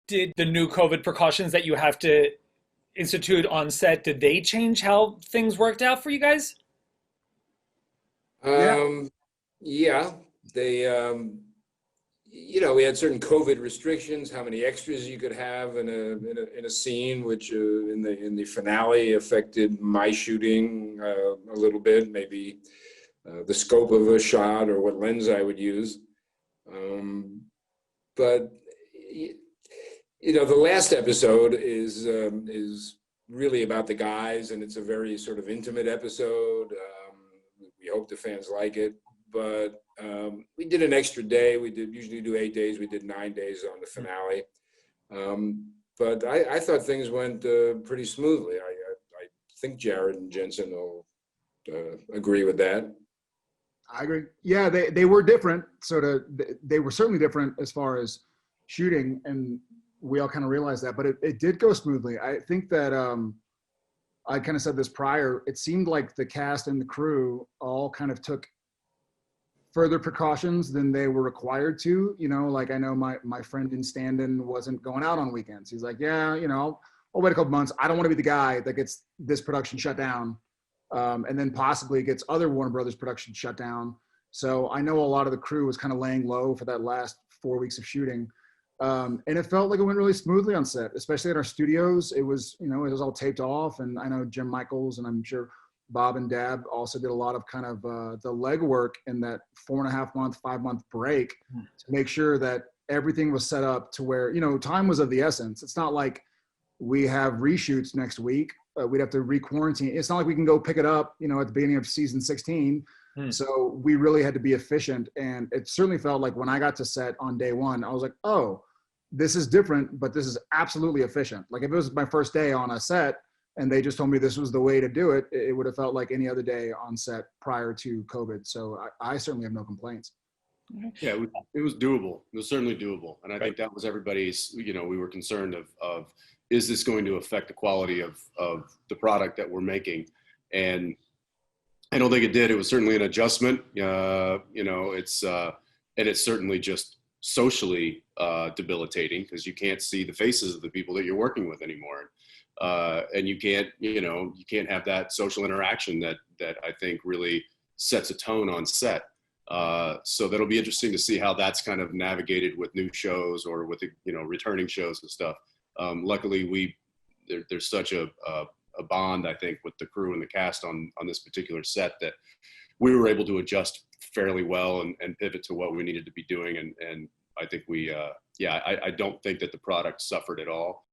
Did the new COVID precautions that you have to institute on set, did they change how things worked out for you guys? Yeah. Um, yeah, they, we had certain COVID restrictions, how many extras you could have in a scene, which in the finale affected my shooting a little bit, maybe the scope of a shot or what lens I would use. But the last episode is really about the guys, and it's a very sort of intimate episode. We hope the fans like it, but we did an extra day. We did usually do 8 days. We did 9 days on the finale. But I thought things went pretty smoothly. I think Jared and Jensen will agree with that. I agree. Yeah, they were different. They were certainly different as far as shooting, and we all kind of realized that. But it did go smoothly. I think that I kind of said this prior. It seemed like the cast and the crew all kind of took further precautions than they were required to. Like I know my friend in stand-in wasn't going out on weekends. He's like, yeah, I'll wait a couple months. I don't want to be the guy that gets this production shut down. And then possibly gets other Warner Brothers production shut down. So I know a lot of the crew was kind of laying low for that last 4 weeks of shooting. And it felt like it went really smoothly on set, especially in our studios. It was all taped off. And I know Jim Michaels and I'm sure Bob and Dab also did a lot of kind of the legwork in that 4.5 month, 5 month break to make sure that everything was set up to where, time was of the essence. It's not like we have reshoots next week. We'd have to re-quarantine. It's not like we can go pick it up, at the beginning of season 16. So we really had to be efficient. And it certainly felt like when I got to set on day one, I was like, oh, this is different, but this is absolutely efficient. Like if it was my first day on a set and they just told me this was the way to do it, it would have felt like any other day on set prior to COVID. So I certainly have no complaints. Yeah, it was doable. It was certainly doable. And I think that was everybody's, we were concerned of is this going to affect the quality of the product that we're making? And I don't think it did. It was certainly an adjustment. It's certainly just socially debilitating because you can't see the faces of the people that you're working with anymore. And you can't have that social interaction that I think really sets a tone on set. So that'll be interesting to see how that's kind of navigated with new shows or with returning shows and stuff. Luckily, there's such a bond, I think, with the crew and the cast on this particular set that we were able to adjust fairly well and pivot to what we needed to be doing. And I think I don't think that the product suffered at all.